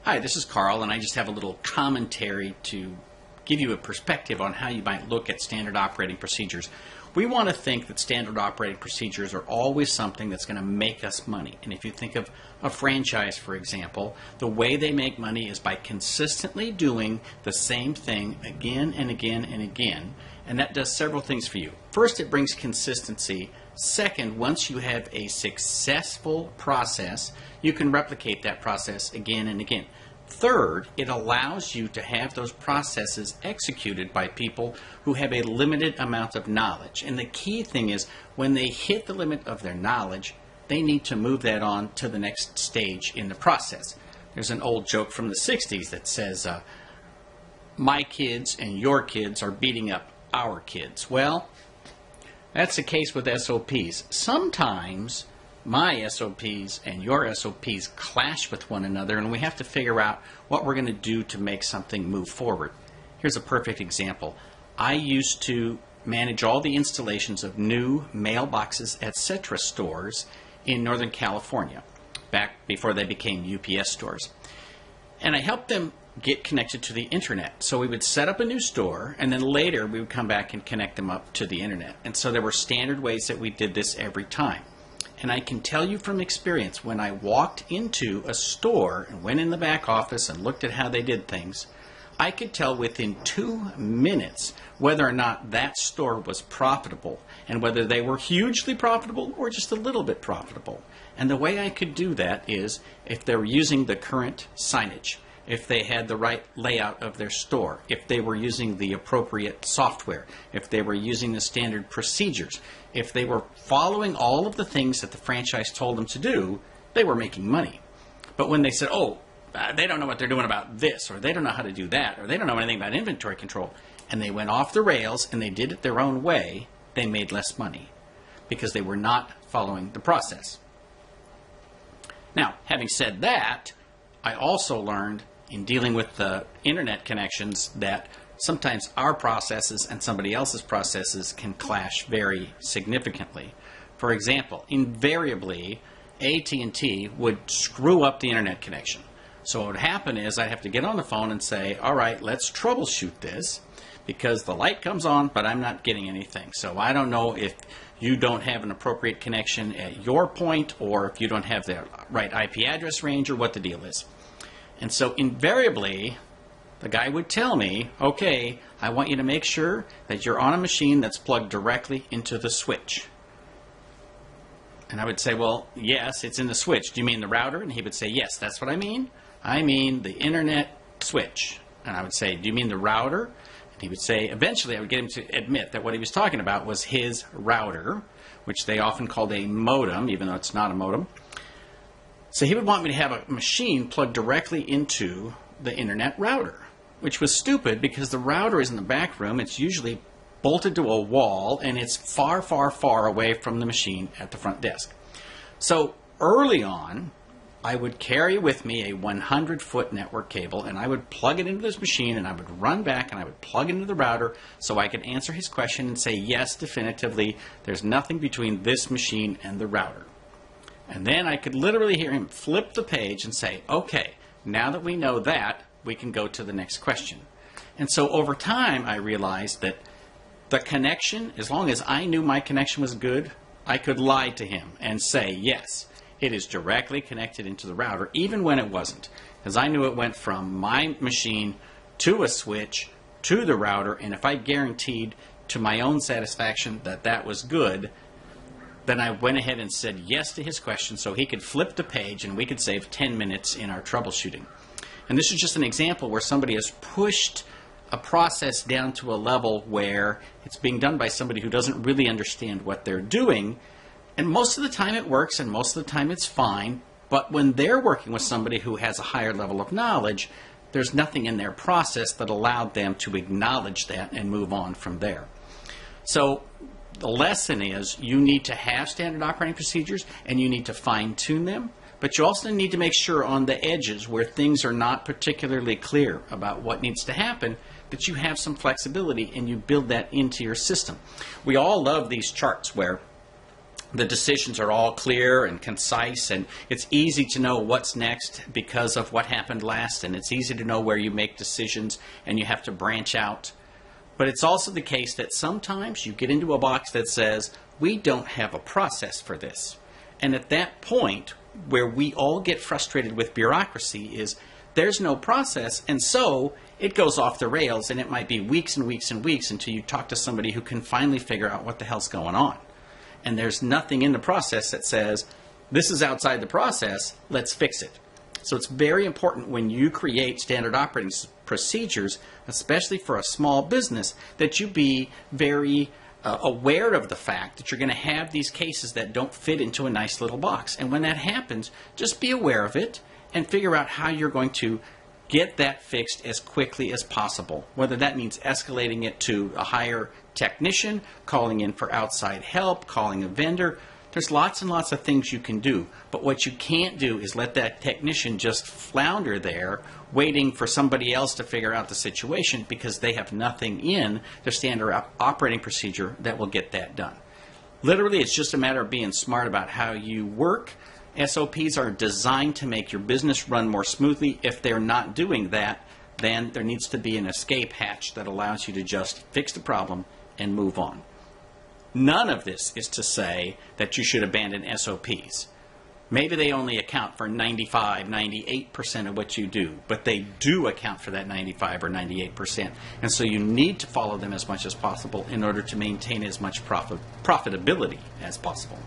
Hi, this is Karl, and I just have a little commentary to give you a perspective on how you might look at standard operating procedures. We want to think that standard operating procedures are always something that's going to make us money. And if you think of a franchise, for example, the way they make money is by consistently doing the same thing again and again and again. And that does several things for you. First, it brings consistency. Second, once you have a successful process, you can replicate that process again and again. Third, it allows you to have those processes executed by people who have a limited amount of knowledge. And the key thing is, when they hit the limit of their knowledge, they need to move that on to the next stage in the process. There's an old joke from the 60s that says, my kids and your kids are beating up our kids. Well, that's the case with SOPs. Sometimes my SOPs and your SOPs clash with one another, and we have to figure out what we're going to do to make something move forward. Here's a perfect example. I used to manage all the installations of new mailboxes, etc. stores in Northern California, back before they became UPS stores. And I helped them get connected to the internet. So we would set up a new store, and then later we would come back and connect them up to the internet. And so there were standard ways that we did this every time. And I can tell you from experience, when I walked into a store and went in the back office and looked at how they did things, I could tell within 2 minutes whether or not that store was profitable and whether they were hugely profitable or just a little bit profitable. And the way I could do that is if they were using the current signage, if they had the right layout of their store, if they were using the appropriate software, if they were using the standard procedures, if they were following all of the things that the franchise told them to do, they were making money. But when they said, oh, they don't know what they're doing about this, or they don't know how to do that, or they don't know anything about inventory control, and they went off the rails and they did it their own way, they made less money because they were not following the process. Now, having said that, I also learned in dealing with the internet connections that sometimes our processes and somebody else's processes can clash very significantly. For example, invariably, AT&T would screw up the internet connection. So what would happen is I'd have to get on the phone and say, all right, let's troubleshoot this because the light comes on, but I'm not getting anything. So I don't know if you don't have an appropriate connection at your point, or if you don't have the right IP address range, or what the deal is. And so invariably, the guy would tell me, okay, I want you to make sure that you're on a machine that's plugged directly into the switch. And I would say, well, yes, it's in the switch. Do you mean the router? And he would say, yes, that's what I mean. I mean the internet switch. And I would say, do you mean the router? And he would say, eventually I would get him to admit that what he was talking about was his router, which they often called a modem, even though it's not a modem. So he would want me to have a machine plugged directly into the internet router, which was stupid because the router is in the back room. It's usually bolted to a wall, and it's far, far, far away from the machine at the front desk. So early on, I would carry with me a 100-foot network cable, and I would plug it into this machine, and I would run back, and I would plug it into the router so I could answer his question and say, yes, definitively, there's nothing between this machine and the router. And then I could literally hear him flip the page and say, okay, now that we know that, we can go to the next question. And so over time, I realized that the connection, as long as I knew my connection was good, I could lie to him and say, yes, it is directly connected into the router, even when it wasn't. Because I knew it went from my machine to a switch to the router, and if I guaranteed to my own satisfaction that that was good, then I went ahead and said yes to his question so he could flip the page and we could save 10 minutes in our troubleshooting. And this is just an example where somebody has pushed a process down to a level where it's being done by somebody who doesn't really understand what they're doing. And most of the time it works, and most of the time it's fine. But when they're working with somebody who has a higher level of knowledge, there's nothing in their process that allowed them to acknowledge that and move on from there. So the lesson is you need to have standard operating procedures and you need to fine-tune them, but you also need to make sure on the edges where things are not particularly clear about what needs to happen that you have some flexibility and you build that into your system. We all love these charts where the decisions are all clear and concise, and it's easy to know what's next because of what happened last, and it's easy to know where you make decisions and you have to branch out. But it's also the case that sometimes you get into a box that says, we don't have a process for this. And at that point, where we all get frustrated with bureaucracy is there's no process, and so it goes off the rails, and it might be weeks and weeks and weeks until you talk to somebody who can finally figure out what the hell's going on. And there's nothing in the process that says, this is outside the process, let's fix it. So it's very important when you create standard operating procedures, especially for a small business, that you be very aware of the fact that you're going to have these cases that don't fit into a nice little box. And when that happens, just be aware of it and figure out how you're going to get that fixed as quickly as possible, whether that means escalating it to a higher technician, calling in for outside help, calling a vendor. There's lots and lots of things you can do, but what you can't do is let that technician just flounder there waiting for somebody else to figure out the situation because they have nothing in their standard operating procedure that will get that done. Literally, it's just a matter of being smart about how you work. SOPs are designed to make your business run more smoothly. If they're not doing that, then there needs to be an escape hatch that allows you to just fix the problem and move on. None of this is to say that you should abandon SOPs. Maybe they only account for 95, 98% of what you do, but they do account for that 95 or 98%. And so you need to follow them as much as possible in order to maintain as much profitability as possible.